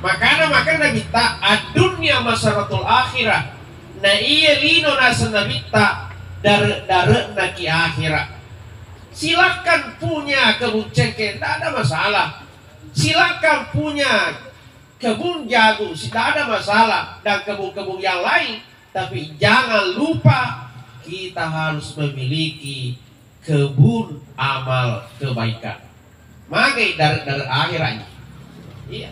makana bita adunya masaratul akhirah. Na iya lino nasa nabita dar naki akhirat. Silakan punya kebun cengkeh, tidak ada masalah. Silakan punya kebun jagung, tidak ada masalah, dan kebun-kebun yang lain. Tapi jangan lupa kita harus memiliki kebun amal kebaikan. Magai dari akhiratnya. Iya.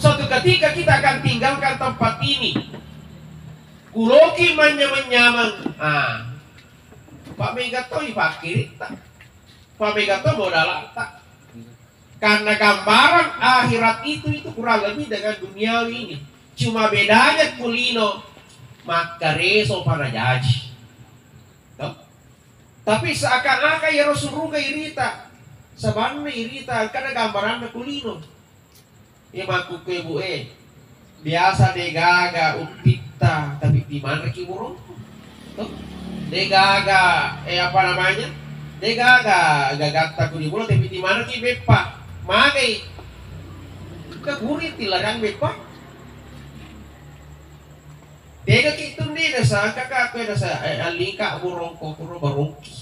Suatu ketika kita akan tinggalkan tempat ini. Kuloki menyaman. Pak Megatoi fakir tak. Pak Megatoi modal tak. Karena gambaran akhirat itu kurang lebih dengan duniawi ini. Cuma bedanya kulino makareso para jaji. Tapi seakan-akan ya Rasulullah irita. Sebenarnya irita karena gambarannya kulino. Ya maku ke bu biasa degaga umpita tapi di mana kiburong? Degaga apa namanya? Degaga gagata ku di mulut tapi di mana ki bepa? Magai kagurit tilarang bepa. Dega ki tundi dasa kakak ku dasa alika burong ko kuro barongki.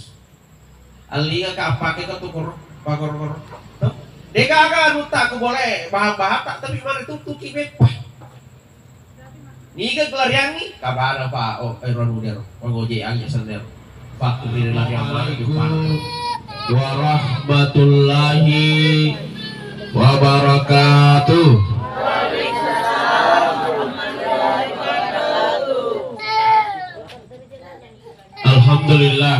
Alika ka apa ke tu kuro bagor-gor. Degaga nuta ku boleh bahak-bahak tapi mana tuki bepa. Niga kelariangi kabara pa ron udero pagoje angnya sender pak kubirilah yang mari warahmatullahi wabarakatuh. Alhamdulillah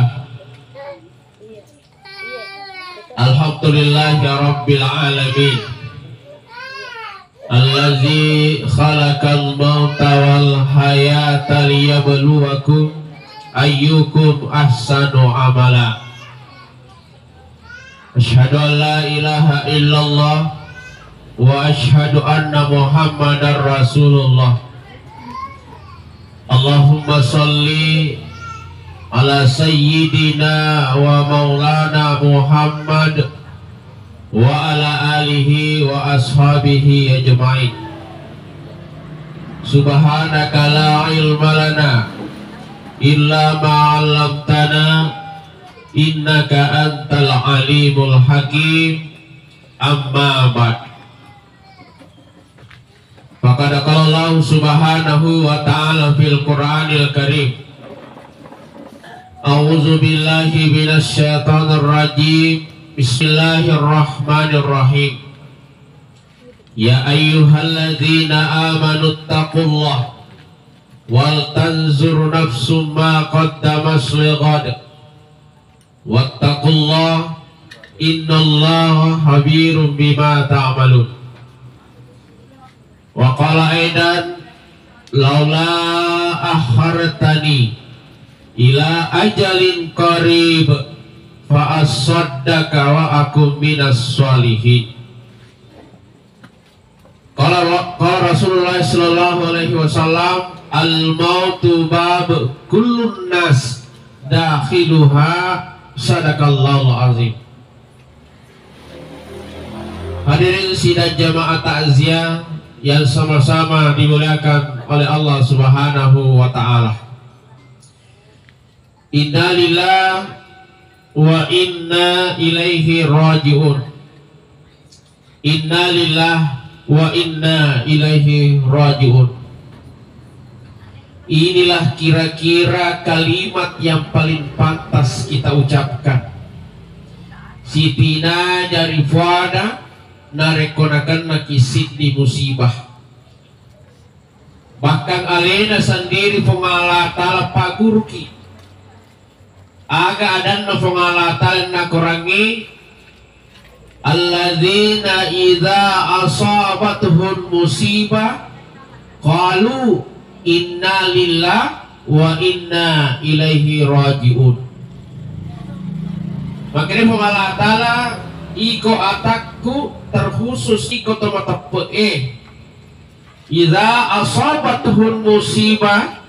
alhamdulillah ya rabbil alamin allazi khalaqal mauta wal hayata liyabluwakum ayyukum ahsanu amala. Asyhadu an la ilaha illallah wa asyhadu anna muhammadar rasulullah. Allahumma salli ala sayyidina wa maulana Muhammad wa ala alihi wa ashabihi ajma'in. Subhanaka la ilma lana illa ma 'allamtana innaka antal alimul hakim. Amma ba'd. Faqad qala Allah subhanahu wa ta'ala fil Qur'anil Karim. A'udzu billahi minasy syaithanir rajim. Bismillahirrahmanirrahim. Ya ayyuhalladzina amanu taqullah wal tanzur nafsum ma qaddamat lighad wattaqullah innallaha khabirum bima ta'malun. Wa qala aidan laula akhartani ila ajalin qarib fa as-saddaka wa akum minas sholihin. Qala Rasulullah sallallahu alaihi wasallam al-mautu bab kullun nas dakhiluha sadaqallahu azim. Hadirin sidang jamaah takziah yang sama-sama dimuliakan oleh Allah Subhanahu wa taala. Inna lillahi wa inna ilaihi raji'un. Inna lillahi wa inna ilaihi raji'un. Inilah kira-kira kalimat yang paling pantas kita ucapkan. Sitina dari fuada narekonakan nakisit di musibah. Bahkan alena sendiri pengalatala pagurki. Aga adan na pangalatal na kurangi alladzina idza asabatuhum musibah qalu inna lillahi wa inna ilaihi raji'un. Makanya pengalatala iko atakku terkhusus iko tomatapet idza asabatuhum musibah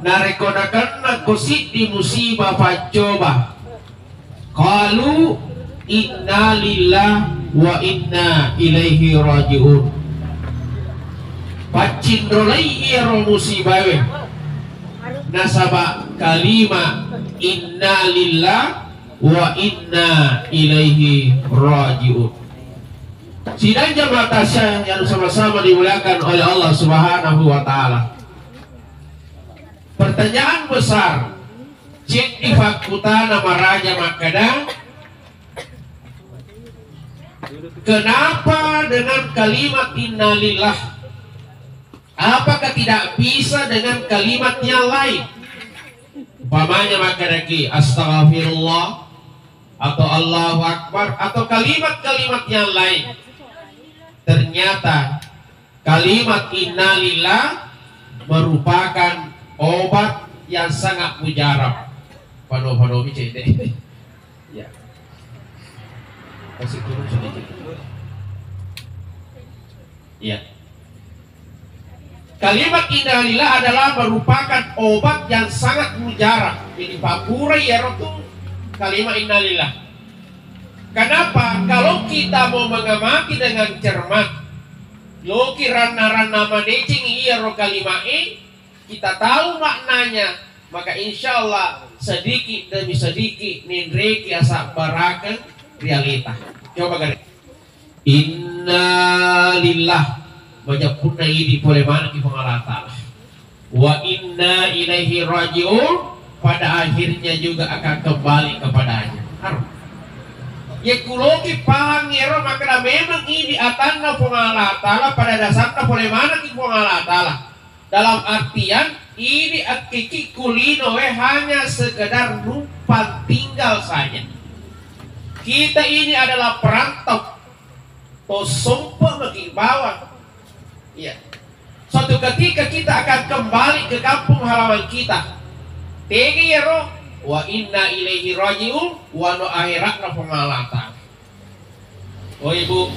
narekonakan nakosit di musibah pacoba qalu inna lillahi wa inna ilaihi raji'un. pacindrolai iro musibawe nasaba kalima inna lillah wa inna ilaihi raji'un. Sidang jamaah tasyah yang sama-sama dimuliakan oleh Allah Subhanahu wa taala. Pertanyaan besar cek di fakultas nama Raja Makada, kenapa dengan kalimat innalillah? Apakah tidak bisa dengan kalimat yang lain? Umpamanya makadaki astaghfirullah atau Allahu Akbar atau kalimat-kalimat yang lain. Ternyata kalimat innalillah merupakan obat yang sangat mujarab. Pano cede. Ya. Kasih turun sedikit. Ya. Kalimat innalillah adalah merupakan obat yang sangat mujarab. Jadi papura ya rotu kalimat innalillah. Kenapa? Kalau kita mau mengamati dengan cermat, lo kirana-rana manecing iya ro kalimat kita tahu maknanya, maka insya Allah sedikit demi sedikit nindreki asa barakan realita. Coba garis. Inna lillah wajapuna idi boleh mana ki pengalata. Wa inna ilaihi rajiun, pada akhirnya juga akan kembali kepadanya. Ya kuloki paham ngero maka memang ini atanna pengalata pada dasarnya boleh mana ki pengalata. Dalam artian ini akiki kulino hanya sekedar numpang tinggal saja. Kita ini adalah perantau, to sumpah makin bawah. Ya. Suatu ketika kita akan kembali ke kampung halaman kita. Tegi ya roh, wa inna ilaihi rajiun, wa no akhiratna pengalatan. Oh ibu,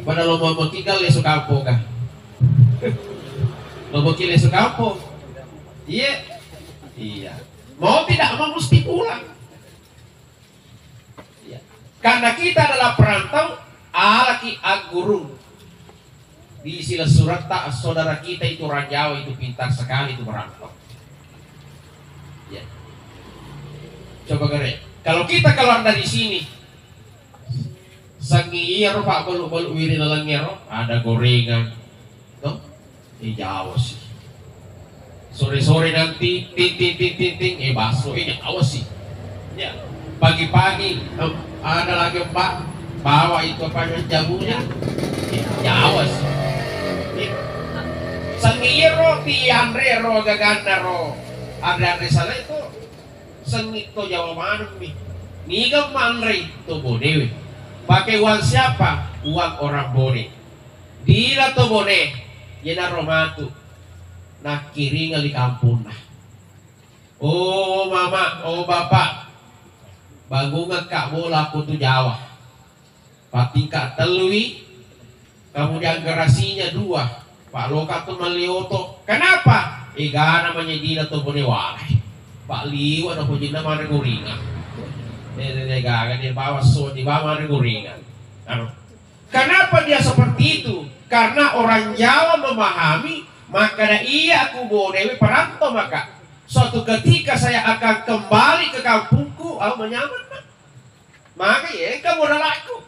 pada lo mau tinggal di Sukampo kah? Lo mau tinggal di Sukampo? Iya. Mau tidak mau mesti pulang. Iya. Karena kita adalah perantau, alaki agurung. Di sila surat tak saudara kita itu orang Jawa itu pintar sekali itu merantau. Ya. Coba gere. Kalau kita keluar dari sini, sangi iya pak bolu wiri lalangnya ada gorengan, tuh di Jawa sih. Sore-sore nanti ting bakso ini Jawa sih. Ya. Pagi-pagi ada lagi mbak bawa itu apa jamunya Jawa sih. Sengi roti Andre ro gagana ro Andre sana itu sengi to Jawa mana nih niga manre to bodewe pakai uang siapa? Uang orang bone dila to bone jena romatu nah kiri ngali kampung nah. Oh mama, oh bapak bangungan kak bola aku tuh Jawa patingkat telui kemudian garasinya 2 Pak Loka tuh melioto. Kenapa? Iga namanya dina tuh bone warai. Pak Liwa na po dina mana guringan. Gagan di bawah di bawah mana guringan. Kenapa dia seperti itu? Karena orang Jawa memahami maka iya aku bodewi perantau maka suatu ketika saya akan kembali ke kampungku aku menyaman. Maka ya kamu udah laku.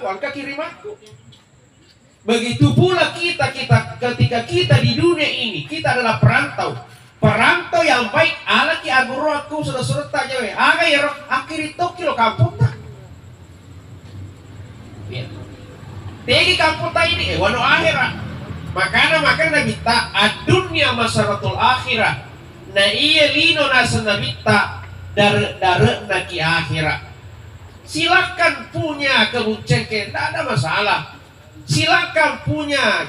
Angka kirim aku. Begitu pula kita ketika kita di dunia ini kita adalah perantau yang baik. Alaki aguro aku sudah taja we aga ya akhir itu kilo kampung tak ya tegi kampung tak ini wano akhirat makana kita adunya masaratul akhirat na iya lino nasana kita dar naki akhirat. Silakan punya kebun cengkeh, tidak ada masalah. Silakan punya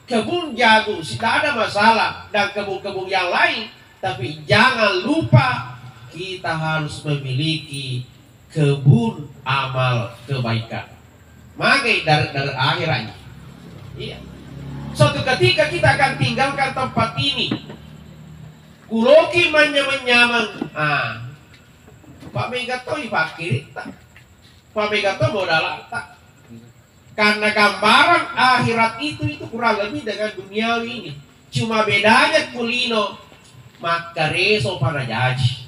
kebun jagung, tidak ada masalah, dan kebun-kebun yang lain. Tapi jangan lupa kita harus memiliki kebun amal kebaikan. Magai dari akhiratnya. Iya. Suatu ketika kita akan tinggalkan tempat ini. Kuloki menyamang. Pak Megato fakir tak. Pak Megato modal tak. Karena gambaran akhirat itu kurang lebih dengan duniawi ini. Cuma bedanya kulino maka reso pana jaji.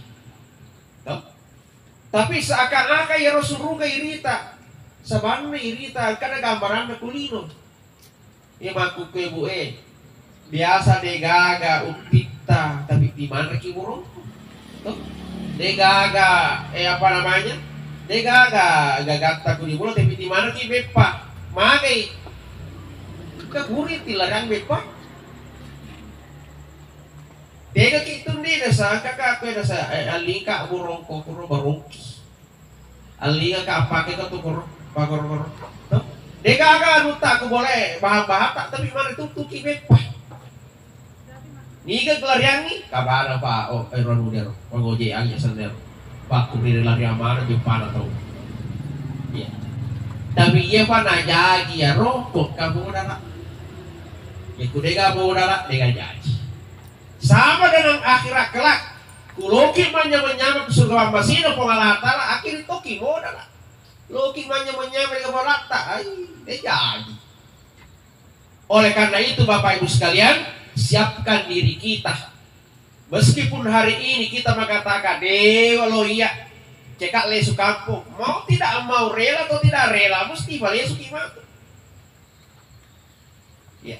Tapi seakan-akan ya Rasulullah irita. Sebenarnya irita karena gambaran kulino. Ya maku ke bu biasa degaga upita tapi di mana ki burung? Degaga apa namanya? Degaga gagata ku di burung tapi di mana ki bepa? Magai kagurit tilarang bepa. Dega kita ni nasa kakak nasa alika burung ko kuro barungki. Alika ka apa kita tu kuro pagor. Dega aga nuta ko boleh bahata tapi mana tu tuki bepa. Niga kelarian ni kabara pa ron udero pagoje ang sender. Pak kubir lari amana di pana tau. Iya. Tapi ia pana jaji ya rokok kamu udara. Ya kudega mau udara dengan jaji. Sama dengan akhirat kelak. Kuloki menyama ke surga masino pengalatara akhir toki mau udara. Loki menyama ke balata ay jaji. Oleh karena itu Bapak Ibu sekalian, siapkan diri kita. Meskipun hari ini kita mengatakan dewa lo iya cekak lesu kampung, mau tidak mau rela atau tidak rela mesti lesu gimana? Ya.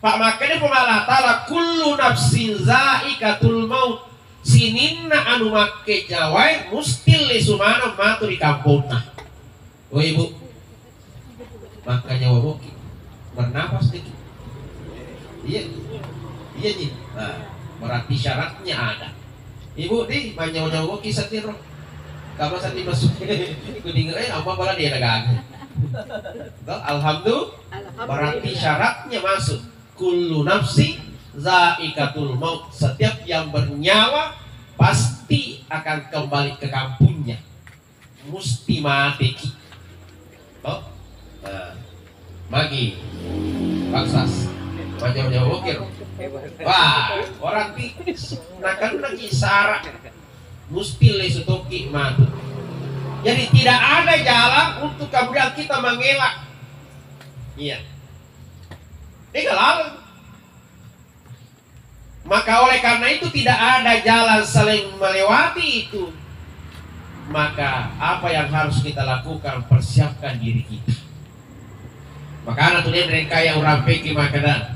Pak makanya pengalah ta'ala kullu nafsin zaikatul maut, sininna anu make jawai mesti lesu mana matu di kampungna. Oh ibu, makanya waboki bernapas dikit. Iya, iya nih. Nah, berarti syaratnya ada. Ibu di banyak-banyak kisah tiro. Kamu saat masuk, kudengerin apa bala dia dagang. Alhamdulillah. Berarti syaratnya masuk. Kullu nafsi zaikatul maut. Setiap yang bernyawa pasti akan kembali ke kampungnya. Mesti mati. Oh, magi, baksas, macam-macam ukir. Wah, orang tipis, nakan lagi sarak, mesti lesutoki mati. Jadi tidak ada jalan untuk kemudian kita mengelak. Iya. Ini lalu. Maka oleh karena itu tidak ada jalan selain melewati itu. Maka apa yang harus kita lakukan? Persiapkan diri kita. Maka anak tulisan mereka yang orang fikih makanan.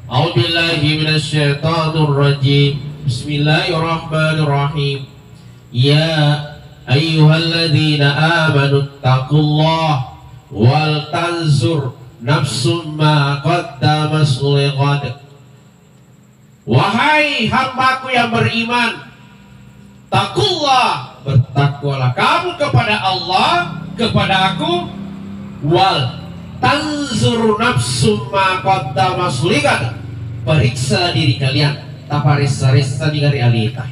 A'udzubillahi minasyaitonir rajim. Bismillahirrahmanirrahim. Ya ayyuhalladzina amanu taqullaha wal tanzur nafsum ma qaddamat lighad. Wahai hambaku yang beriman, takullah, bertakwalah kamu kepada Allah, kepada aku. Wal tanzur nafsum ma qaddamat lighad. Periksa diri kalian, taparisa-risa di gari alita.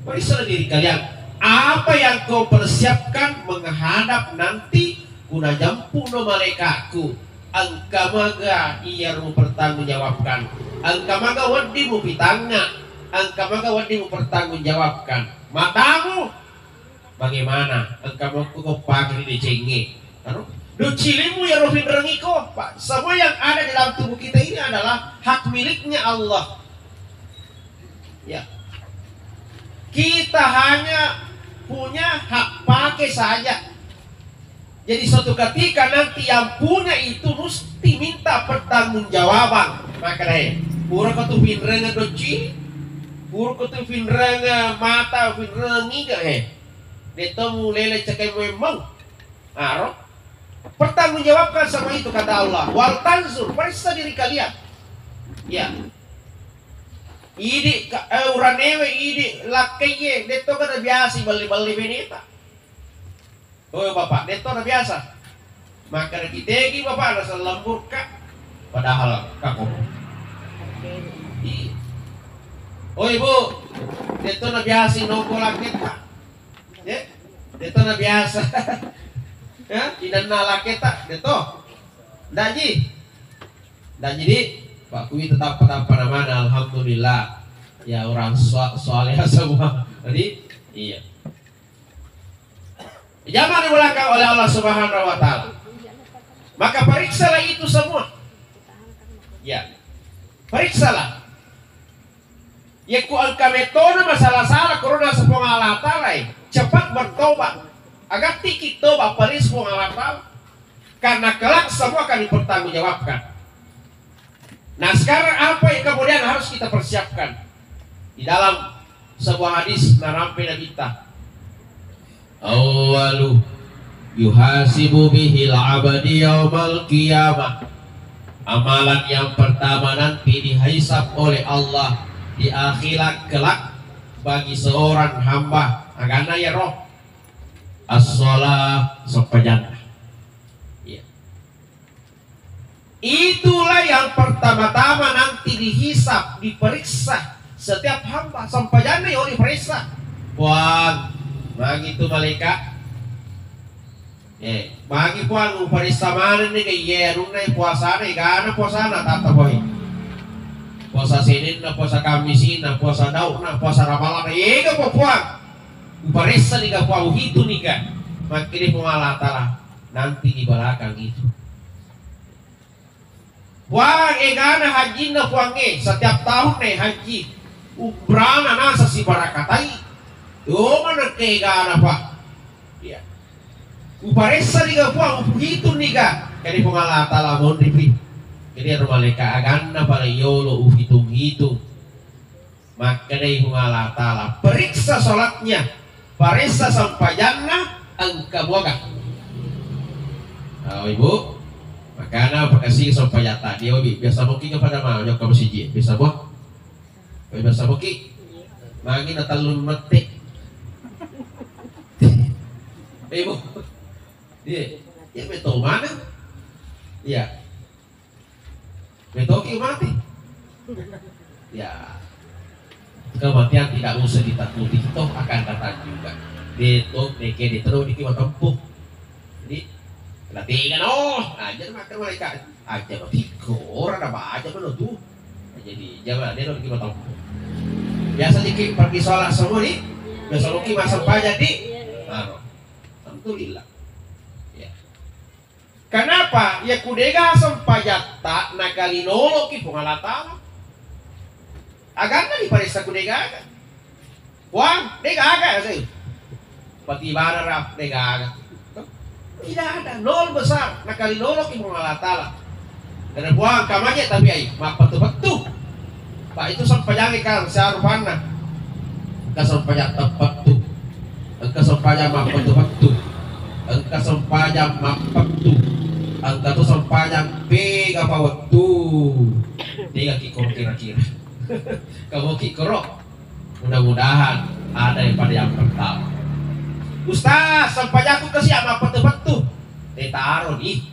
Periksa diri kalian, apa yang kau persiapkan menghadap nanti kuna jampuno malaikatku. Angka maga ia mau pertanggungjawabkan. Angka maga wadimu pitanga. Angka maga wadimu pertanggungjawabkan. Matamu bagaimana? Angka mau kau pakai di cengeng. Do cilimu ya Rofin Rengiko, Pak. Semua yang ada di dalam tubuh kita ini adalah hak miliknya Allah. Ya. Kita hanya punya hak pakai saja. Jadi suatu ketika nanti yang punya itu mesti minta pertanggungjawaban. Makanya pura ketu finrenga doci, pura ketu finrenga mata finrengi ga Detemu lele cekai memang. Arok. Pertanggungjawabkan sama itu kata Allah. Wal tanzur, periksa diri kalian. Ya. Idi uranewe idi lakeye deto kada biasa bali-bali beneta. Oh bapak, deto na biasa. Maka ditegi bapak rasa lembur kak. Padahal kako. Oh ibu, deto na biasa nongko laketa. Ya, deto na biasa. Ya, inana laketa deto. Daji. Daji di Pak Kui tetap mana alhamdulillah. Ya orang soalnya semua. Jadi iya. Jangan dimulakan oleh Allah Subhanahu wa taala. Maka periksalah itu semua. Ya, periksalah. Ya ku angka metode masalah-salah corona sepong Allah Ta'ala, cepat bertobat. Agar tikit tobat paris sepong Allah Ta'ala. Karena kelak semua akan dipertanggungjawabkan. Nah sekarang apa yang kemudian harus kita persiapkan? Di dalam sebuah hadis narampe Nabi kita, awalu yuhasibu bihil abadi yaumal qiyamah. Amalan yang pertama nanti dihisab oleh Allah di akhirat kelak bagi seorang hamba agana ya roh as-shalah sempajana. Ya. Itulah yang pertama-tama nanti dihisab, diperiksa setiap hamba sempajana yang diperiksa. Wah, begitu malaikat. Bagi puan uparista mana ni kaya nunay puasa ni gana puasa na tataboy. Puasa Senin na puasa Kamis na puasa Daud na puasa Ramalan na ega po puan. Uparista ni ka puan uhito ni ka. Makini po ngalatala nanti di belakang itu. Puan gana haji na puan setiap tahun na haji. Ubrana nasa si barakatai. Yo mana kaya gana pa. Ya. Uparesa niga puang upuhito niga kani pungalata lamon ripi kini rumaleka aganda para yolo uhitung-hitung maka dari pungalata la periksa sholatnya paresa sampajanna angka boga. Oh ibu makana pakasih sampajata dia obi biasa moki kepada mau nyok kamu siji bisa boh biasa moki mangi natalun metik ibu. Iya, ya betul mana? Iya, betul mati. Ya, kematian tidak usah ditakuti, toh akan datang juga. Betul, neke diteru di kiwa tempuh. Jadi, latihan aja makan mereka aja berpikir orang apa aja menuduh. Jadi jangan dia di kiwa tempuh. Biasa dikit pergi sholat semua nih, biasa luki masa pajak di, alhamdulillah. Kenapa? Ya kudega sampajata nakalinolo ki pungalatala. Aganda di parisa kudega. Wang, dega aga sih. Pati bararap dega aga. Tidak ada, nol besar nakalinolo ki pungalatala. Karena buang kamanya tapi ay mapatu-patu. Pak itu sampajang kan sarupana. Kasampajat tepat tu. Angka sampajang mapatu-patu. Angka sampajang mapatu. Angka tu sampajang pega pawat tu. Tiga kikor kira-kira. Kamu kikoro. Mudah-mudahan ada yang pada yang pertama. Ustaz, sampajangku kasih apa patu-patu. Ditaruh nih.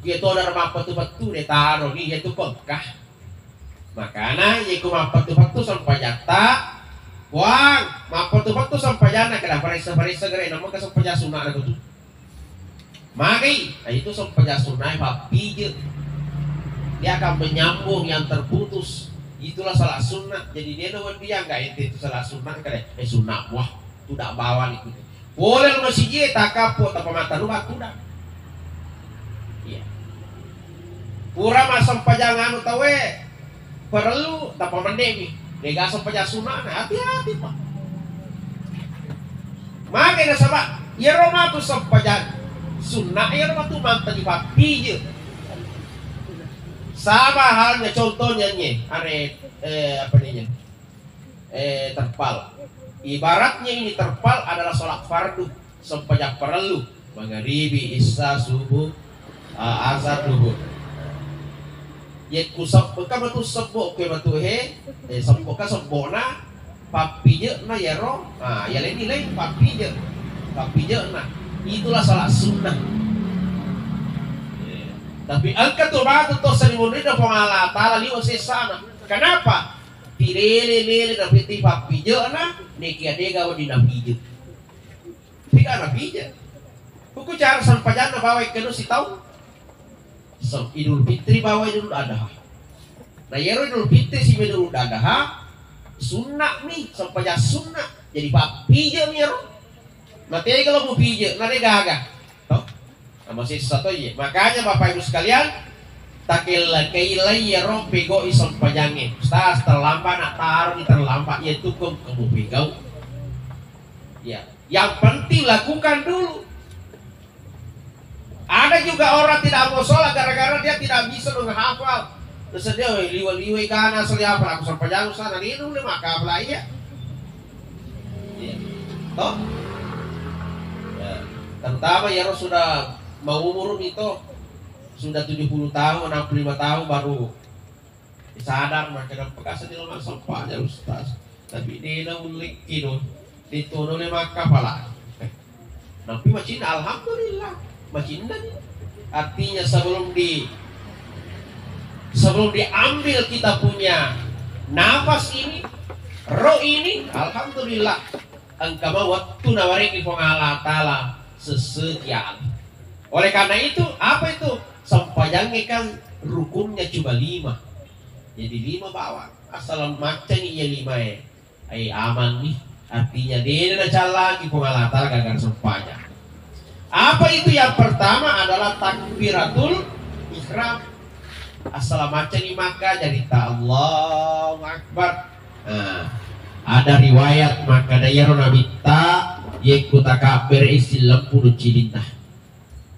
Itu ada mapatu-patu ditaruh nih itu pekah. Makanya yiku mapatu-patu sampajata. Wang, mapatu-patu sampajana kena parisa-parisa gere namun ka sampajasuna na tu. Magi, itu sampajasuna papije. Dia akan menyambung yang terputus. Itulah salah sunnah. Jadi dia dia enggak itu salah sunnah kare sunnah wah, tidak bawa itu. Boleh masih tak kapot apa mata lu tidak. Iya. Pura mas sampajangan utawe perlu tak pamandemi. Nega sampajasuna hati-hati Pak. Makanya sama ya Roma tu sampajan sunnah ya Roma tu mantan di papije. Sama halnya contohnya nih, apa namanya? Terpal. Ibaratnya ini terpal adalah sholat fardu sepanjang perlu maghribi, isya, subuh, azan, duhur. Ya kusap kamu tu sebut ke batu sebut ka sempurna papije na ya roh. Ya lain papije na itulah sholat sunnah. Tapi angkat tu batu tu selimunin na pengalata lalu sesana. Kenapa? Pilih tapi papije na niki adega wadi napije. Pika napije. Buku cara sampajana bawa ikenu si tahu. Idul Fitri bawa Idul Adha. Nah ya Idul Fitri si Idul Adha sunnah nih sampajak sunnah jadi papije nih ro. Materi kalau mau pije nade gaga. Toh? masih satu ya. Makanya Bapak Ibu sekalian, takila kailai ya roh pego ison pajangin. Ustaz terlambat nak taruh di terlambat ya tukung kamu pegau. Ya, yang penting lakukan dulu. Ada juga orang tidak mau sholat gara-gara dia tidak bisa menghafal. Terus dia liwa-liwa kana asli apa aku sampai jauh sana ini dulu maka apa ya. Toh? Ya, terutama ya sudah mau umur itu sudah 70 tahun, 65 tahun baru sadar maka bekas di rumah sampahnya Ustaz. Tapi dia ulik itu diturun maka pala. Tapi macam alhamdulillah macam ini. Artinya sebelum diambil kita punya nafas ini, roh ini, alhamdulillah engkau waktu nawariki Allah Ta'ala sesetia. Oleh karena itu, apa itu? Sampajangnya kan rukunnya cuma 5. Jadi 5 bawa. Asal macam iya 5 ya. Aman nih. Artinya dia nak jalan di Allah Ta'ala gagal sampajang. Apa itu? Yang pertama adalah takbiratul ihram. Assalamualaikum maka jadi Allahu Akbar. Nah, ada riwayat maka daya Nabi ta yaitu takbir Islam puluh cilintah.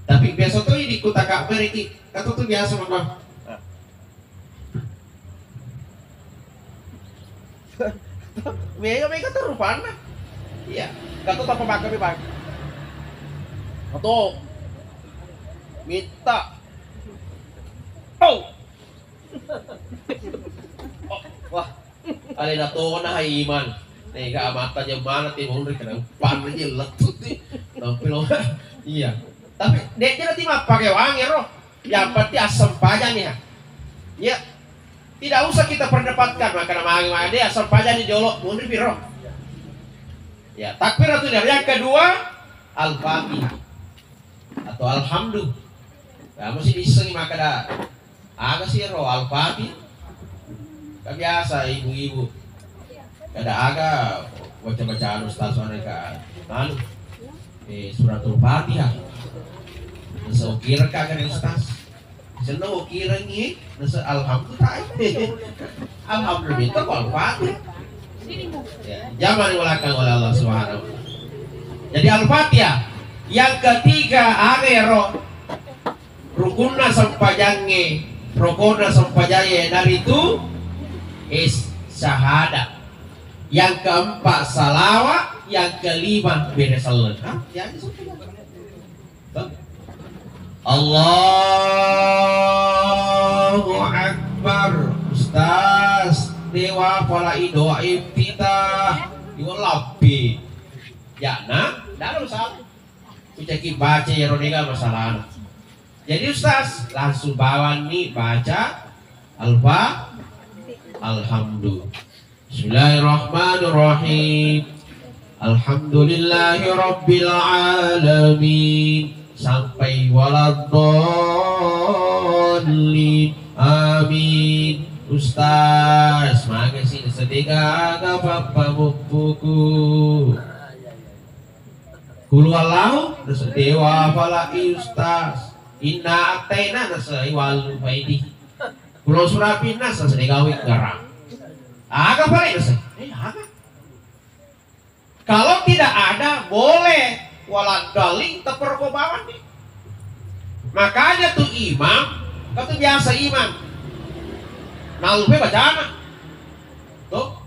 Tapi biasa tuh ini takbir ini kata tuh biasa mama. Mega tuh rupanya. Iya, kata tak pemakai bang. Atau minta. Oh, wah, ada dato na iman. Nega mata mana timur kena pan aja letut nih. Tampil iya. Tapi dia nanti mah pakai wangi roh. Yang penting asam pajan ya. Ya. Tidak usah kita perdebatkan maka nama dia asam pajan di jolok mundur roh. Ya, takbiratul ihram. Yang kedua al-fatihah atau alhamdulillah. Kamu sih diseng maka dah agak sih roh al-fatihah. Biasa ibu-ibu. Kada agak baca-bacaan ustaz mereka. Lalu suratul Fatihah. Nasa ukira ka kan ustaz. Senang ukira ni nasa alhamdulillah. Alhamdulillah itu al-Fatihah. Ya, zaman walakang oleh Allah Subhanahu. Jadi al-Fatihah. Yang ketiga agero rukunna sampajangge, rukuna sampajaya dari itu syahadat. Yang keempat salawat, yang kelima beresalan. Allahu Akbar. Ustaz, dewa pola doa iftitah diwalapi. Ya nah, dalam saat ucaki baca ya rodega masalah. Jadi Ustaz langsung bawa nih baca alhamdulillah. Bismillahirrahmanirrahim. Alhamdulillahi rabbil alamin sampai waladhdallin. Amin. Ustaz, makasih sedekah apa buku. Kul wallahu dewa falaki Ustaz. Inna ataina nasai wal faidi. Kulo surapina sedekah garang. Agak balik agak. Kalau tidak ada boleh walat daling teperkobawan nih. Makanya tuh imam, kata biasa imam. Nalupe bacana. Tuh.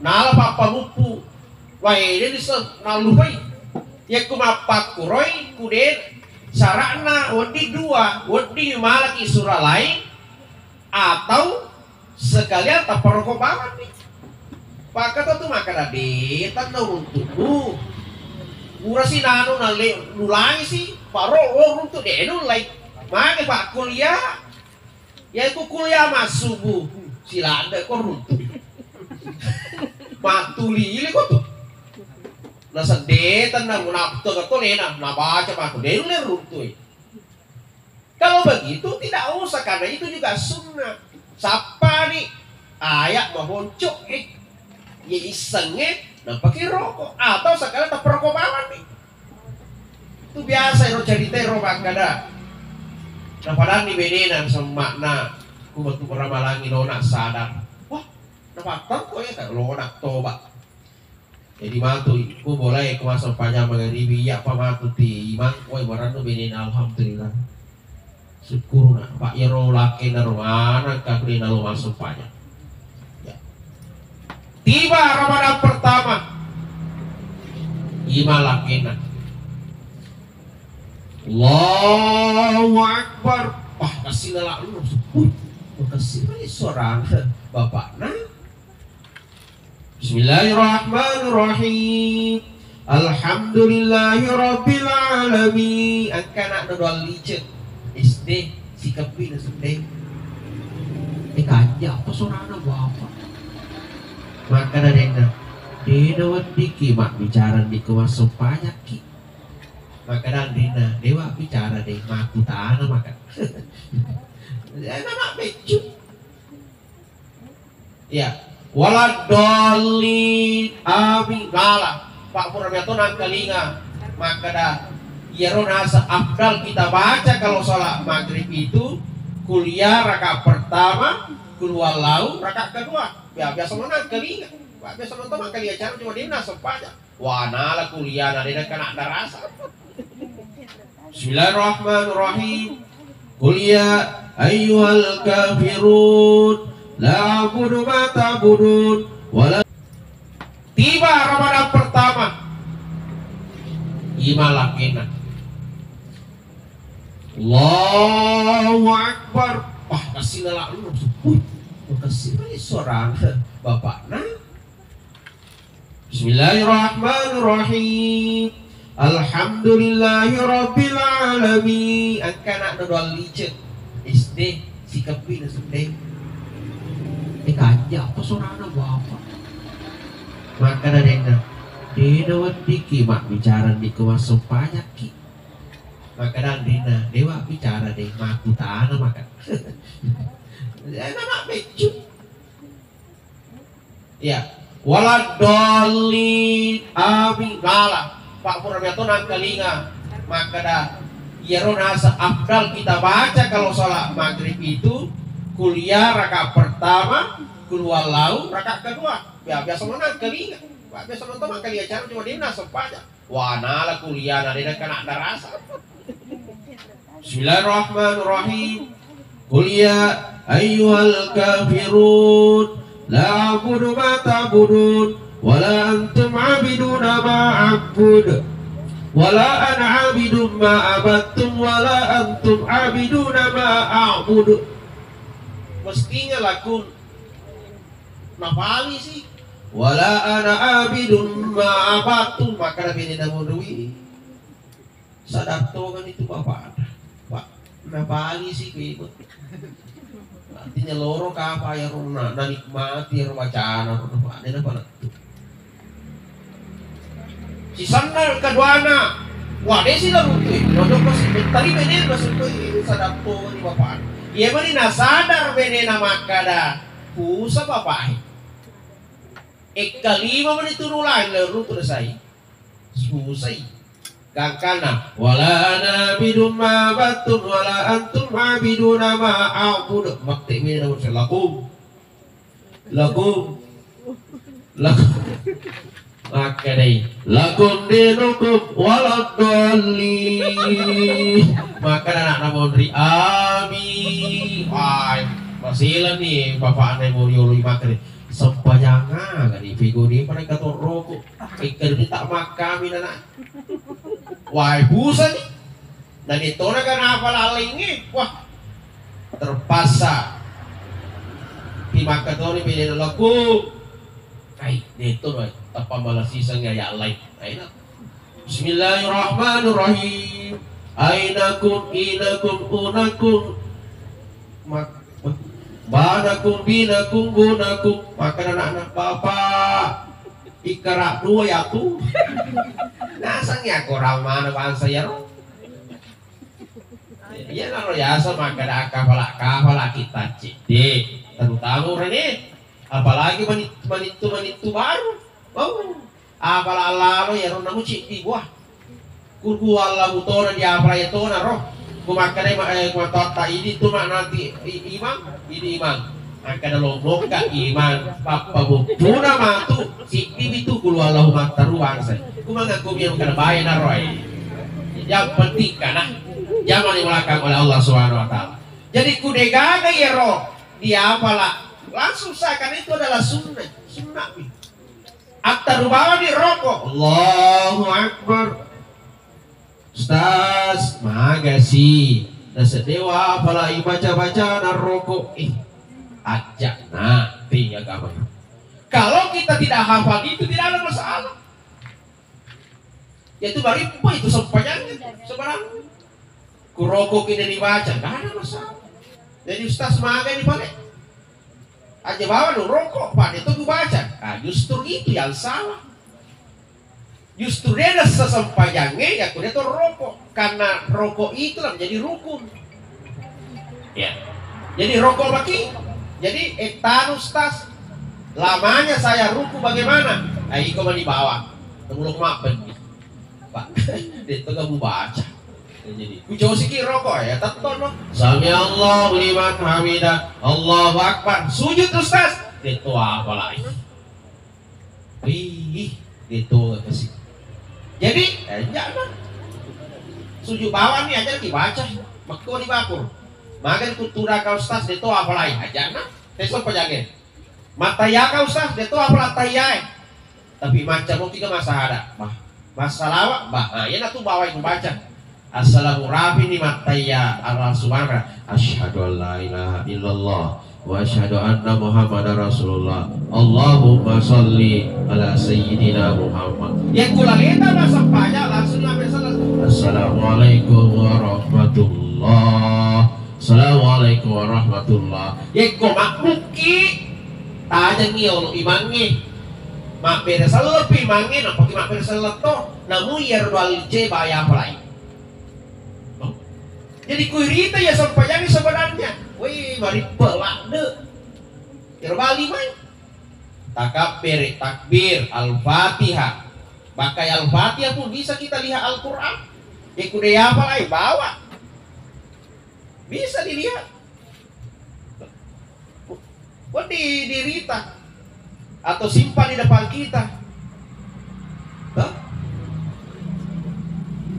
Nala papa lupu. Wah ini disebut nalupe. Ya kumapak kuroi kudet sarana wedi 2, wedi malaki surah lain atau sekalian tak perlu banget nih. Pakai tuh makan ade, tak untuk murah sih nanu nulai sih, paro untuk deh nulai. Mana pak kuliah, ya aku kuliah mas subuh, sila ada kok runtuh. Matuli ini kok tuh. Nasa detan na munapto kato nena, nabaca pak deh runtuh. Kalau begitu tidak usah karena itu juga sunnah. Sapa nih ayak maboncok ya isengnya nah pakai rokok atau sekalian tak perokok banget nih Itu biasa yang cerita roba kada. Nah padahal di benenan sama makna kumatu ramalangi lona sadar. Wah, napatan ko ya kan lona toba. Jadi matu ku boleh kuasa panjang mengeribi ya pamatu ti imang ko marano benenan alhamdulillah. Syukur na Pak Yero laki na rumana kakri na lumasok panjang. Ya. Tiba Ramadan pertama. Ima laki na. Allahu Akbar. Wah, kasih lalak lu. Kasih lagi seorang bapak nah. Bismillahirrahmanirrahim. Alhamdulillahirabbil alamin. Angkana dodol licet. SD sikap pina sedih. Kanja apa seorang bapak. Maka ada yang Dina diki mak bicara di kuasa banyak ki. Maka dina dewa bicara deh maku tanah maka. Nama becu. Ya, waladolin abi ngala. Pak Purwito nang kalinga. Maka dah Yero nasa afdal kita baca kalau sholat maghrib itu kuliah rakaat pertama, keluar laut rakaat kedua. Ya biasa mana kalinga. Biasa teman kalian cara cuma dia nasa paja. Wah nala kuliah nala kena ada rasa. Bismillahirrahmanirrahim. Qul ya ayyuhal kafirun la a'budu ma ta'budun wala. Tiba Ramadan pertama. Imalah kena. Allahu Akbar. Wah kasih lalak lu. Kasih lagi seorang bapak nah. Bismillahirrahmanirrahim. Alhamdulillahirabbil alamin. Angkana dodol licet. SD sikap pina sedih. Kanja apa seorang bapak. Maka ada yang Dina diki mak bicara di kuasa banyak ki. Maka dina dewa bicara deh maku tanah maka. Nama becu. Ya, waladolin abi ngala. Pak Purwito nang kalinga. Maka dah Yero nasa afdal kita baca kalau sholat maghrib itu kuliah rakaat pertama, keluar laut rakaat kedua. Ya biasa mana kalinga. Biasa teman kalian cara cuma dia nasa paja. Wah nala kuliah nala kena ada rasa. Bismillahirrahmanirrahim. Qul ya ayyuhal kafirun la a'budu ma ta'budun wala antum 'abiduna ma a'bud wala ana 'abidun ma abattum wala antum 'abiduna ma a'bud. Mestinya lakun nafali sih. Wala ana 'abidun ma abattum. Maka nabi na mo duwi. Sadar to kan itu bapak. Napali sih ikut. Artinya loro ka apa ya rona nanikmati ya wacana apa ada apa itu. Si sandal kaduana. Wah desi lah rutu. Nodo masih tadi benen masuk ke sadar to ni bapak. Iya mani nasadar benen maka dah. Pusa bapak. Kalima man iturulan laro to say. Susay. Kangkana wala nabidum ma batum wala antum abiduna ma a'bud. Makti mi na lakum maka dai lakum dinukum waladolli. Maka anak namon ri abi ay masila ni bapak ane mo yolo makre sampayanga gani figo ni para katoroko ikal ni tak makami na. Wah busa nih. Dan itu na kan apalalingi. Wah terpaksa di makatori pilih laku. Ay dito na tapa malasisa nga ya lain. Ay na. Bismillahirrahmanirrahim. Ainakum inakum unakum banakum binakum gunakum. Maka anak-anak bapak ikarak dua ya tuh. Nasangnya kurang mana bangsa ya ro. Ya kalau biasa maka ada kapal kita citi terutama ini apalagi manitu baru. Oh, apalala lo ya ro namu citi buah. Kuku Allah mutona dia apa ya tona roh. Kumakan kumatota ini tuh mak nanti imam, ini imam. Akan lombok ka iman papa butuna matu si itu kulu Allah mataruang saya. Kumangaku yang kena bayar naroy. Yang penting karena jangan dimulakan oleh Allah Subhanahu Wa Taala. Jadi kudegaga ya roh dia apalah langsung seakan itu adalah sunnah nih. Akta rubawa di rokok. Allahu Akbar. Ustaz, makasih. Nasa dewa apalah baca-baca na rokok. Ajak nanti ya kawan. Kalau kita tidak hafal itu tidak ada masalah. Yaitu baripo itu sepanjangnya sebarang. Kurokok ini dibaca, nggak ada masalah. Jadi Ustaz maga ini pakai. Aja bawa dong rokok, Pak, itu gue baca. Nah, justru itu yang salah. Justru dia ada sesampainya ya kuda itu rokok. Karena rokok itu lah menjadi rukun. Ya. Jadi rokok bagi. Jadi etan Ustaz. Lamanya saya ruku bagaimana? Ayo kau di bawah. Tunggu maafkan. Pak, itu kamu baca. Jadi kujo sikit rokok ya teton no. Sami Allahu liman hamidah. Allahu Akbar. Sujud Ustaz. Itu apa lagi? Itu kasih. Jadi jangan sujud bawah nih aja dibaca. Makko di bakur. Makan kutura kau Ustaz itu apa lagi? Aja nah. Besok penjaga. Mata ya kau Ustaz itu apa lagi? Tapi macam mau tiga masa ada. Masalah bah. Ya tuh bawa yang baca. Assalamu rafi ni mataya Allah subhanahu asyhadu an la ilaha illallah wa asyhadu anna muhammadar rasulullah. Allahumma sholli ala sayyidina Muhammad. Yang kula kita bahasa banyak langsung sampai selesai. Assalamualaikum warahmatullah. Assalamualaikum warahmatullah. Yang kok makmuki tanya ngio imangi. Mak beda selepi mangi nak pakai mak beda seleto namu yer wal je bayar apa jadi kuirita ya sampai yang sebenarnya. Wih, mari pelak deh. Terbalik main. Takbir, Al-Fatihah. Pakai Al-Fatihah pun bisa kita lihat Al-Quran. Ya kuda apa lagi bawa. Bisa dilihat. Kok dirita atau simpan di depan kita. Huh?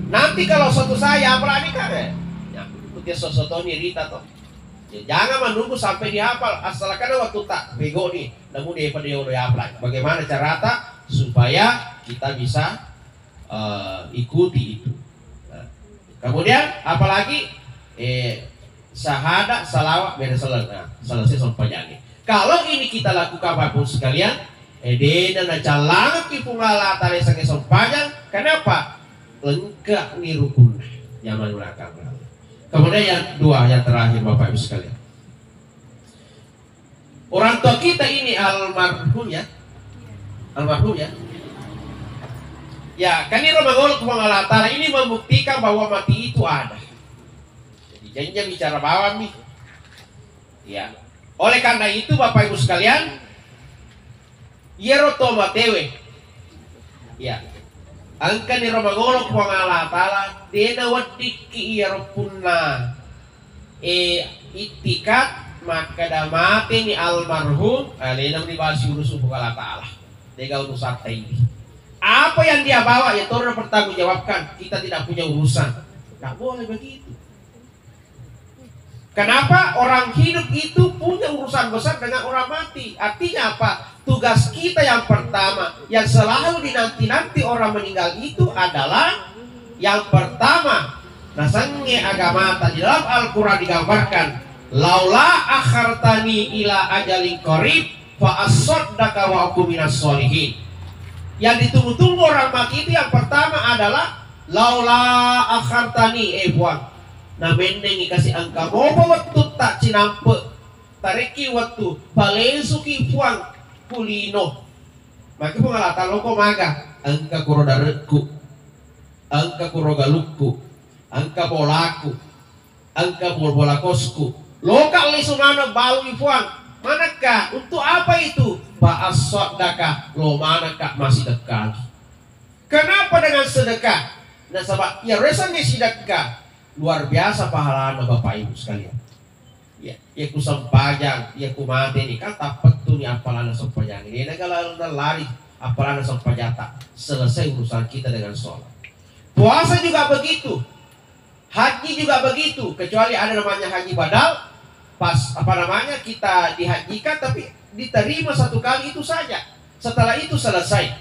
Nanti kalau suatu saya apalagi kan dia sosoto nih Rita toh. Ya, jangan menunggu sampai dihafal asalkan waktu tak bego nih. Namun dia pada udah hafal. Bagaimana cara supaya kita bisa ikuti itu. Nah, kemudian apalagi syahadat salawat beda selesai sampai jadi. Kalau ini kita lakukan apapun sekalian, dan jalan kipungala tali sange sepanjang. Kenapa? Lengkap nih rukun. Jangan menggunakan. Kemudian yang dua, yang terakhir Bapak Ibu sekalian. Orang tua kita ini almarhum ya. Almarhum ya. Ya, kan ini Romaul Kumangalatara ini membuktikan bahwa mati itu ada. Jadi jangan bicara bawah nih. Ya. Oleh karena itu Bapak Ibu sekalian, Yero Tomatewe. Ya. Angka ni Romaul Kumangalatara dena wadiki Yero punna itikat maka damati ni almarhum alena menibasi urusan Allah Ta'ala. Dega urusan ini. Apa yang dia bawa ya turun bertanggungjawabkan. Kita tidak punya urusan. Tidak boleh begitu. Kenapa orang hidup itu punya urusan besar dengan orang mati? Artinya apa? Tugas kita yang pertama yang selalu dinanti-nanti orang meninggal itu adalah yang pertama. Nasange agama di dalam Al-Quran digambarkan laula akhartani ila ajalin qarib fa asaddaka wa aku minas sholihin. Yang ditunggu-tunggu orang mati itu yang pertama adalah laula akhartani buang. Nah mending kasih angka bobo waktu tak cinampe tariki waktu palesuki puang kulino. Maka pengalatan loko maga angka kurodareku, angka kurogalukku, angka bolaku, angka bolakosku. Lokal lisumana balu puang. Manakah? Untuk apa itu? Ba'as sodakah lo manakah masih dekat. Kenapa dengan sedekah? Nah sebab ya resa sedekah luar biasa pahalanya Bapak Ibu sekalian. Ya ku sempajang, ya ku mati ini kan tak petu ni apalana sempajang ini negala lari apalana sempajata. Selesai urusan kita dengan sholat. Puasa juga begitu, haji juga begitu, kecuali ada namanya haji badal. Pas kita dihajikan tapi diterima satu kali itu saja. Setelah itu selesai.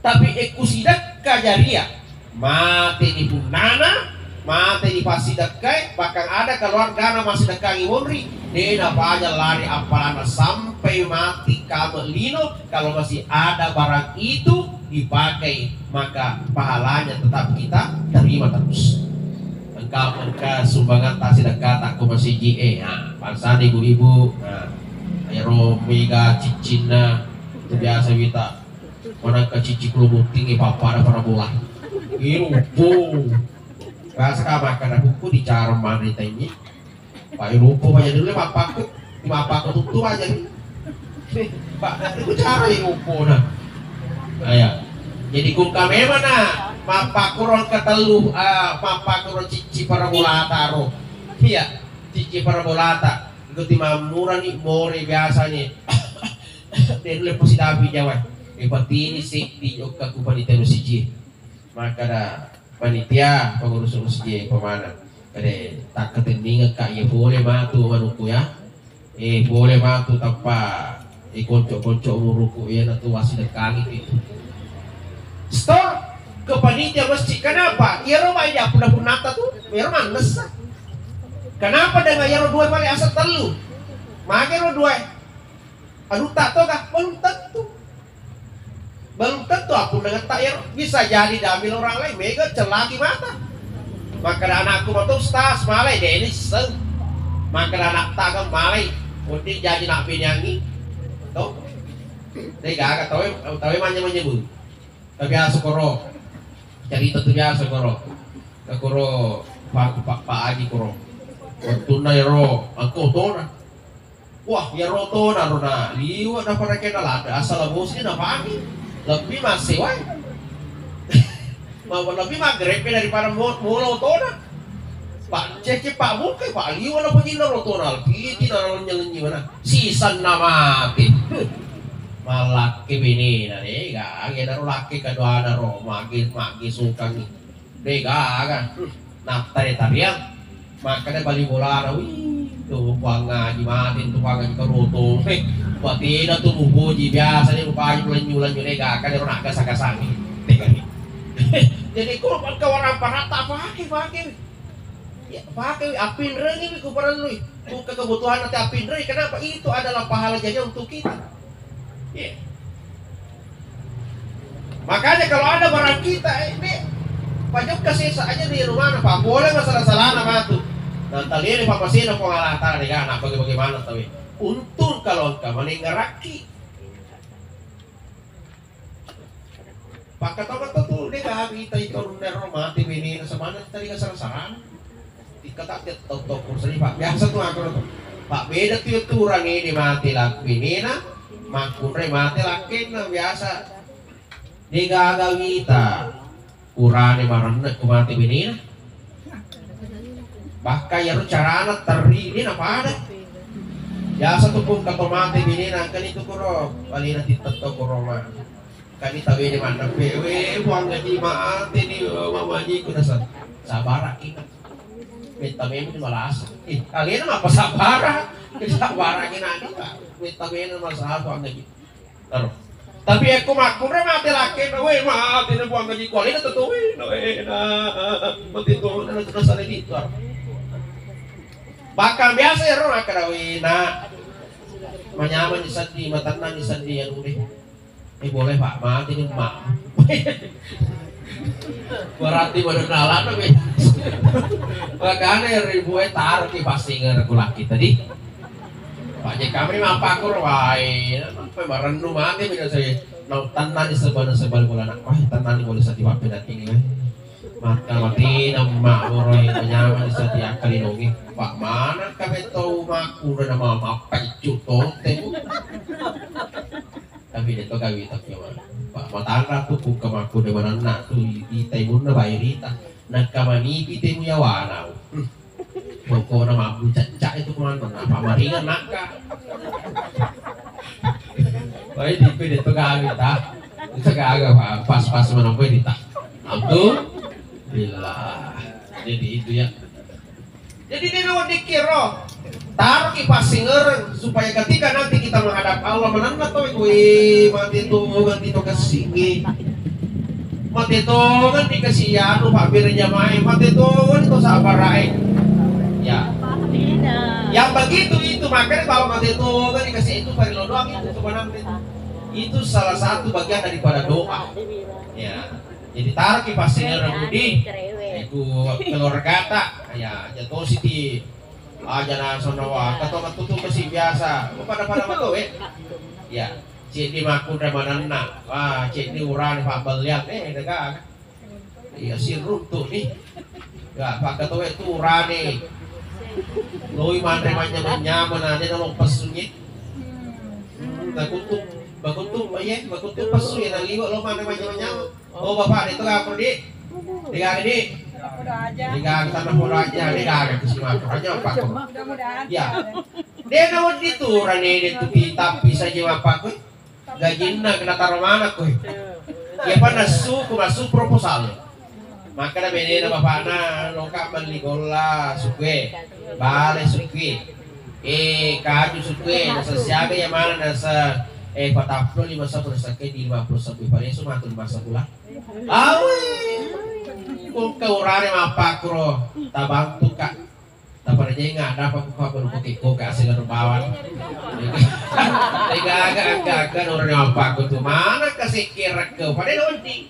Tapi sedekah jariah mati di punana, mati di pasidekai, bahkan ada keluarga masih dekangi monri, dia aja lari apalana sampai mati kamu lino. Kalau masih ada barang itu dipakai, maka pahalanya tetap kita terima terus. Engkau sumbangan tak sedekah tak ku masih bangsa ibu-ibu, ayo mega cicina itu biasa kita mana ke cici kelubuting papa ada para bola irupu bahasa makan aku di cara mana ini pak irupu aja dulu papaku tutup aja nih pak itu cara irupu nah ayah jadi kuka mana mapa kurang ketelu mapa kurang cici para bola taruh iya cici para bola tak itu timamura nih more biasanya dan lepas si Davi jawab ini sih di Jogja ku panitia musiji maka ada panitia pengurus musiji pemana kade tak keteningan kak ya boleh matu manuku ya boleh matu tanpa konco-konco muruku ya natu wasi dekangi itu store ke panitia masjid. Kenapa? Ya rumah ini pun nata tuh ya rumah nesa. Kenapa dengan ya dua kali asal telu makin dua aduh tak tahu kah belum tentu aku dengan tak ya bisa jadi diambil orang lain mega celaki mata maka anakku waktu stas malai deh ini seng maka anak tak kan malai mungkin jadi nak pinyangi tuh dia gak tahu menyebut tapi asal koro cerita tuh biasa koro pak Aji koro waktu nairo aku tona wah ya rotona rona liwa dapat kena ada asal bosnya dapat lebih masih wah mau lebih magrepe daripada mula otona pak cece pak buke pak liwa lah pejina rotona piti naron nyelenyi mana sisan namati malaki bini nade ga agena laki kedua naro magi suka nih dega kan naftare tariang makanya bali bola wih tuh ngaji matin tuh ngaji kerutung buat tidak tuh mubuji biasanya upaya lenyu nega kan orang agak sakasani jadi kurban kawaran parata pakai ya pakai apin rengi kubaran lu tuh kebutuhan nanti apin rengi kenapa itu adalah pahala jadi untuk kita yeah. Makanya kalau ada barang kita ini pajak kasih aja di rumah pak boleh masalah nama tuh dan tadi ini papa sih nopo ngalah tadi anak bagaimana tapi untung kalau kamu ngeraki pak kata tuh dia gak kita itu rumah mati ini semana tadi kesalahan diketak dia tok kursi pak biasa tuh aku pak beda tuh orang ini mati lah ini nah makure mati laki nah biasa dia gak kita kurane marana kumati ini nah bahkan ya carana teri ini apa ada ya satu pun kata mati bini kan itu kuro paling nanti tetap kuroma kan itu bini mana pewe buang gaji mati ni mama ji kuda sabar kita minta memi malas kalian apa sabar lagi nanti pak minta memi masalah buang gaji terus tapi aku makmur mati laki we mati na buang gaji kuali na tutuwi na mati to na terus ada di itu bakal biasa ya orang karawi na manyaman di sandi matanda di sandi yang udah boleh pak mati nih mak berarti berkenalan tapi makanya ribu taruh di pasingan aku laki tadi pak jek kami apa aku rawai sampai merenung mati bisa saya nau tanah di sebelah bulan anak wah tanah di boleh sati wape nanti nih maka mati nama orang yang menyaman di sati akal inongi pak mana kami tahu maku udah nama apa itu toh tapi dia tahu kami tak Pak matangga tuh kung kamaku de manana tuh itay mo na bayrita nagkamanipi te mo yawana poko na mabu caca itu kemana pamaringan naka baik di pede itu kagak ta itu kagak pas mana pede ta alhamdulillah jadi itu ya jadi dia mau dikira taruh kipas singereng supaya ketika nanti kita menghadap Allah menanda tuh gue mati itu kesingi mati itu kan dikasih anu pak birnya main mati itu kan itu sabar raih ya yang begitu itu makanya kalau mati itu kan dikasih itu parilo doang itu sebenarnya itu salah satu bagian daripada doa ya jadi taruh kipas singereng budi itu keluarga tak ya jatuh siti aja na sonawa katong tutu kasi biasa pada mato ya cik di makun remanana cik di uran pak beliak daga iya si runtuh nih ya pak katowe itu urane loi man remanya nyaman ada nang pesunyit bakutuk pesu ya nang liwat lo man remanya nyaman oh bapak itu ka perdi diga gede diga tanah muraja diga ke sima aja pak ya dia nawon dito rane dito kita bisa jiwa pak koy gajinna kena taruh mana koy ya pa nasu proposal maka na bene na bapak na loka manligola sukwe bale sukwe kaju sukwe nasa siyaga ya mana nasa pataplo 5 sa sakay di 50 sa pipareso matul masa pula awi kung kaurane mapakro tabang tuka tapar aja nggak ada apa putih ko kasi ng bawan agak orang mapakro tu mana kasi kira ke pada nanti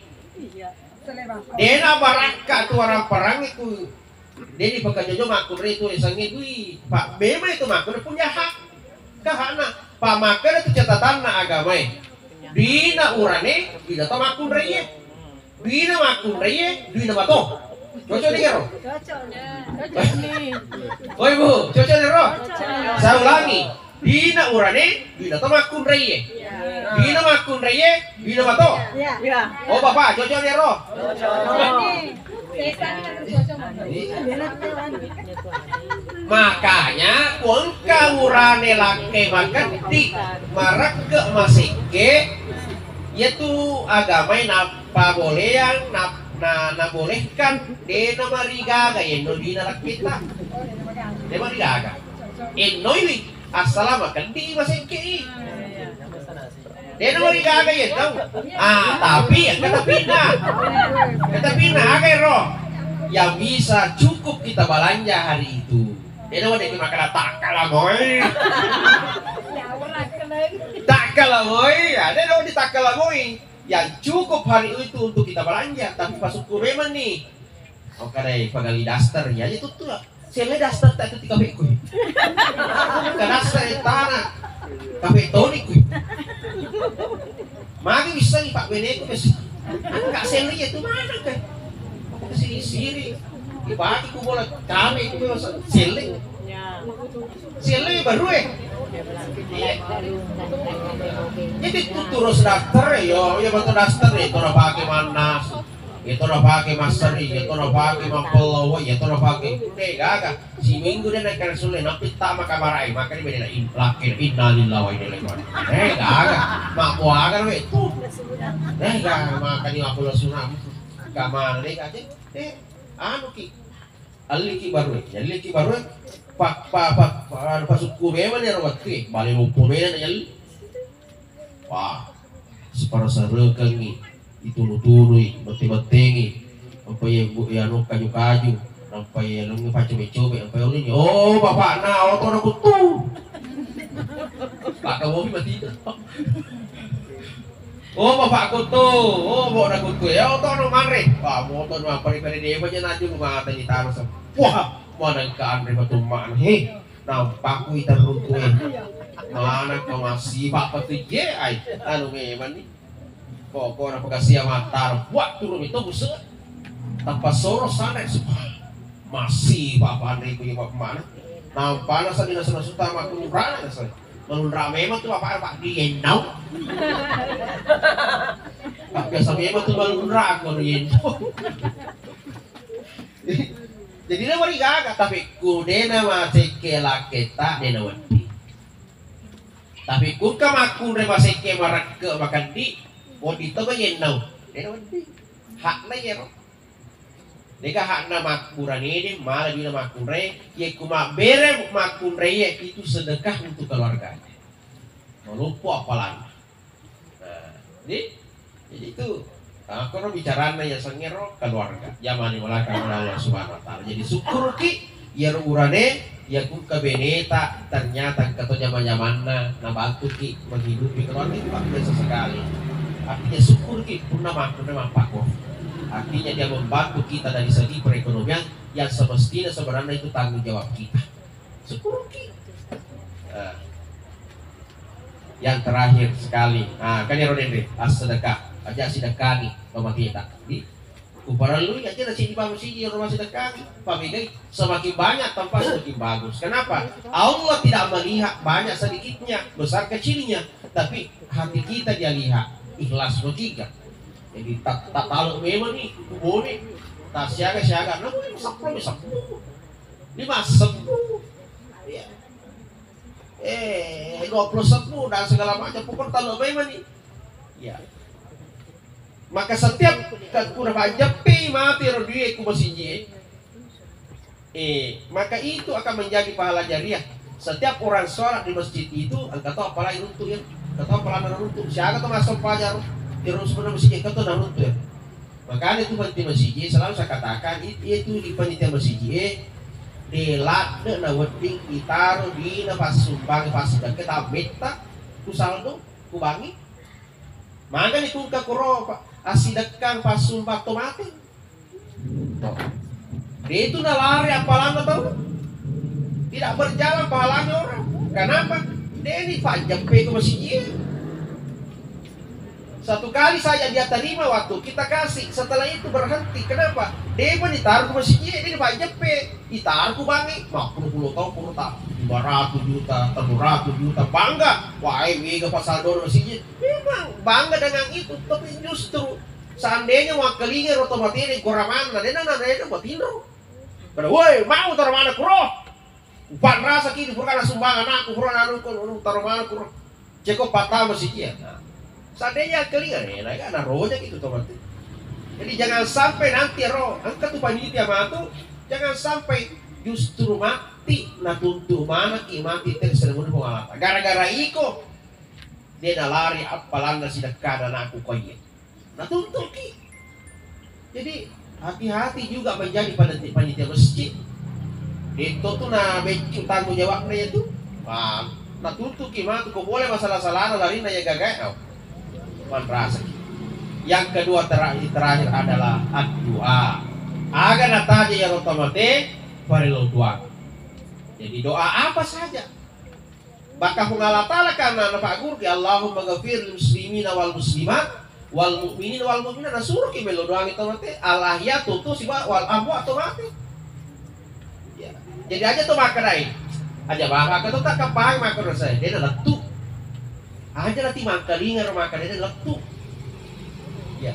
dia na baraka tu orang perang itu dia di pagkajojo makro itu isangnya itu pak bema itu makro punya hak kahana pak makro itu catatan na agama dina urane dina to makro reye Dina makun reye, dina bato. Cocok nih kero. Oi bu, cocok nih ro. Saya ulangi. Dina urane, dina to makun reye. Dina makun reye, dina bato. Oh bapak, cocok nih ro. Makanya kuang kaurane lake makan di marak ke masike yaitu agama napa boleh yang na bolehkan de na marigaga eno di na kita de marigaga eno ini assalam kan di masike de na marigaga eno tapi kata pina agay ro yang bisa cukup kita belanja hari itu de na wala makan takalamoy ada dong di takalamoy yang cukup hari itu untuk kita belanja tapi pas ukureman nih oke deh pagali daster ya itu tuh sele daster tak itu 3 beku ke daster itu tanah kafe tonik magi bisa nih pak beneku nggak sele itu mana kan ke sini dibagi ku bola kami itu sele baru jadi itu terus daftar yo betul daftar itu udah pakai manas itu udah pakai masari itu udah pakai mampolo itu udah pakai gagah si minggu dia naik sulit nanti tak makan marai makan ini beda lakir innalillahi wa inna ilaihi raji'un gagah mak buagan itu gagah makan 50 sunam kamar deh aja anu ki aliki baru pak suku beman ya rawat ki balik lumpur beman ya wah separasa rekang ni itunu-tunu bete-betengi sampai ya anu kaju-kaju sampai ya lu pacu-pacu sampai ini oh bapak na auto na kutu pak kamu mati oh bapak kutu oh bawa na kutu ya auto no mare wah motor no pare-pare dia aja nanti rumah tadi taruh wah mana keandre patuman he nampak ku itan runtuh mana kau masih bapak tu je ai anu memang ni pokoknya pagkasiya matar buat turun itu buset tanpa soros sana masih bapak andre ku bapak mana nampak nasa dinasa nasuta makunurana nasa menunra memang tu bapak dienau biasa memang tuh balon rago rin. Jadi na wari gaga tapi kudena maseke laketa dena wadi. Tapi kung kamakun re maseke marak makan di wadi to bayen nau dena wadi. Hak na yero. Deka hak na makuran ini malah bila makun re ye kuma bere makun re ye itu sedekah untuk keluarganya. Melupa apalan. Nah, jadi itu kalau bicara ya sengero keluarga. Zaman dimulakan oleh Allah Subhanahu Wa Taala. Jadi syukur ki ya urane ya ku kebeneta ternyata kata zaman-zamanna nabantu ki menghidupi keluarga itu biasa sekali. Artinya syukur ki purna makro. Artinya dia membantu kita dari segi perekonomian yang semestinya sebenarnya itu tanggung jawab kita. Syukur ki. Yang terakhir sekali, kan ya Rodende, sedekah, aja sedekah nih, rumah kita. Di kumparan lu aja nasi di bawah sini rumah sedekah, pamigai semakin banyak tempat semakin bagus. Kenapa? Allah tidak melihat banyak sedikitnya, besar kecilnya, tapi hati kita dia lihat ikhlas bertiga. Jadi tak tahu memang nih, boleh tak siaga, namun ini sepuluh, ini masuk. 20 sepuluh dan segala macam pokok tahu bagaimana nih ya maka setiap kurang aja mati rodie ku masjid maka itu akan menjadi pahala jariah setiap orang sholat di masjid itu kata apalagi untuk ya kata apalagi untuk siapa tuh masuk pelajar terus benar masjid kata nak untuk ya makanya itu panitia masjid selalu saya katakan itu di panitia masjid dilat na wedding itaruh di na pas sumbang pas sedekah tabeta ku saldo ku bangi maka itu ka kuro asidekang pas sumbang tomate dia itu na lari apalan tahu tidak berjalan pahalanya orang kenapa dia ini pajak pe ke masjid satu kali saja dia terima waktu kita kasih setelah itu berhenti kenapa dia pun ditaruh ke masjid dia pajak pe ditaruh ke bangi 50 tahun puluh tak 500 juta 300 juta bangga wah ini ke pasal dor masjid memang bangga dengan itu tapi justru seandainya wakilinya otomatis goraman dia nana buat tino pada woi mau taruh mana kuro upan rasa kini bukan sumbangan aku bukan anu taruh mana kuro ceko patah masjid seandainya kelingan ya nah rohnya gitu otomatis jadi jangan sampai nanti roh angkat tuh panitia matu jangan sampai justru mati nah tuntuh mana ki mati terus seremoni pengalatan gara-gara iko dia dah lari apalanda sedekah dan aku koye nah tuntuh ki jadi hati-hati juga menjadi panitia masjid itu tuh nah becuk tanggung jawabnya itu nah tuntuh ki matu kok boleh masalah-salah lari na ya gagal rasa. Yang kedua terakhir adalah doa. Agar nataja ya otomatis faril doa. Jadi doa apa saja. Bakal Allah Ta'ala karena Pak Guru Allahumma ghafir lil muslimina wal muslimat wal mu'minin wal mu'minat suruh ki melo doa otomatis Allah ya tutu si wal amwa otomatis. Ya. Jadi aja tuh makan aja bahwa kata tak kepai makan saya dia letu aja nanti mangkalingan makan ini letup ya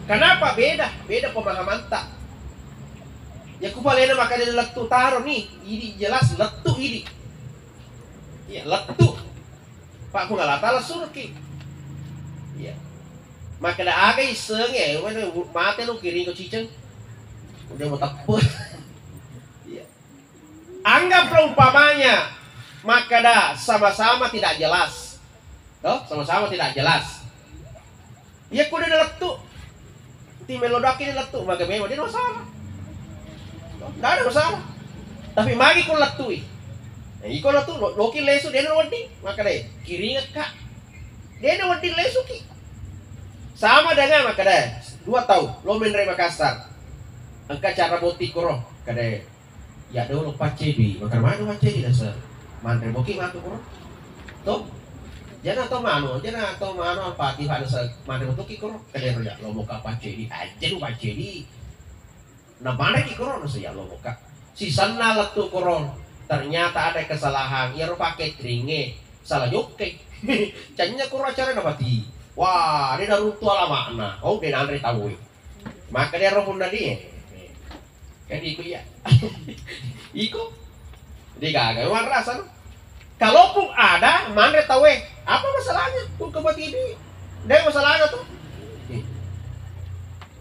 kenapa beda pemahaman tak ya kupalena makan ini letup taruh nih ini jelas letup ini ya letup Pak Kungalatala suruh ki ya maka ada aga iseng ya mati lu kiri ke ciceng udah mau tepuk ya anggap umpamanya maka dah sama-sama tidak jelas. Toh, sama-sama tidak jelas. Ya kuda letuk. Ti melodak ini letuk, maka memang dia masalah. Tidak ada masalah. Tapi magi kau letui. Nah, iko letuk, loki lesu dia nawadi, maka deh kirinya kak. Dia nawadi lesu ki. Sama dengan maka deh 2 tahun lo menre Makassar. Angka cara botik koro, kadeh. Ya dulu pacedi, maka mana pacedi dasar. Mantre boki matu kuro to jana to mano pati pada sa mantre boki kuro kadero ya lo muka pacedi aja lu pacedi na mana ki kuro no saya lo muka si sana letu kuro ternyata ada kesalahan ya ro pakai tringe salah yoke Canya kurang cara nabati. Wah, dia dah runtuh lah makna. Oh, dia andre tahu. Maka dia rohun tadi. Kan ikut ya. Ikut. Dia gagal rasa. Kalaupun ada, mandre tahu apa masalahnya? Tuh kebati ini. Dia masalahnya tuh.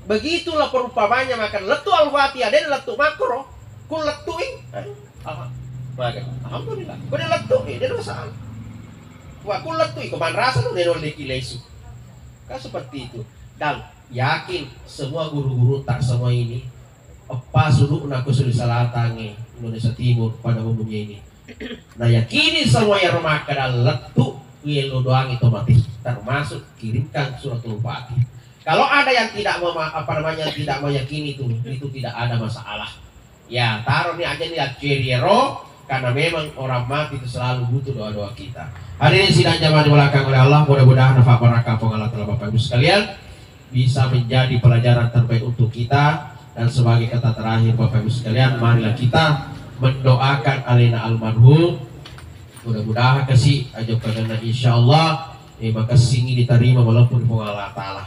Begitulah perumpamannya makan letu al-fatihah dan letu makro. Ku letuin. Alhamdulillah. Ku dia letu dia masalah. Wah, ku letui keman rasa tuh dia lekilesu. Kan seperti itu. Dan yakin semua guru-guru tak semua ini apa suruh aku sudah salah tangi Indonesia Timur pada umumnya ini. Nah yakini semua yang maka dan letu wielu doang itu mati. Termasuk kirimkan suratul Fatihah. Kalau ada yang tidak tidak meyakini itu tidak ada masalah. Ya taruh nih aja nih ciriero karena memang orang mati itu selalu butuh doa-doa kita. Hari ini sidang jamaah di belakang oleh Allah, mudah-mudahan nafas barakah pengalat telah Bapak Ibu sekalian bisa menjadi pelajaran terbaik untuk kita. Dan sebagai kata terakhir Bapak Ibu sekalian, marilah kita mendoakan alina almarhum. Mudah-mudahan kasih ajak karena insyaallah maka singi diterima walaupun Allah Ta'ala.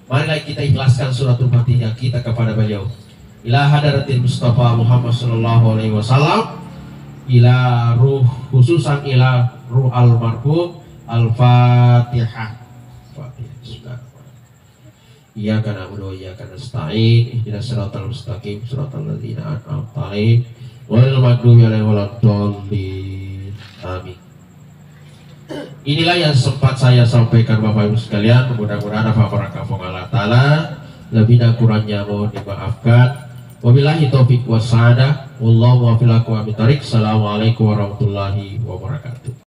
Marilah kita ikhlaskan suratul Fatihah kita kepada beliau. Ila hadaratil Mustafa Muhammad sallallahu alaihi wasallam, ila ruh khususan ila ruh almarhum al-Fatihah. Fatihah. Iyyaka na'budu wa iyyaka nasta'in. Ihdinas siratal mustaqim, siratal ladzina an'amta 'alaihim ghairil maghdubi 'alaihim waladdallin. Amin. Inilah yang sempat saya sampaikan Bapak Ibu sekalian. Mudah-mudahan barakah Allah Ta'ala. Lebih dan kurangnya mohon dimaafkan. Wabillahi taufiq wassadah. Wallahu muwaffiq ila aqwamit thoriq. Assalamualaikum warahmatullahi wabarakatuh.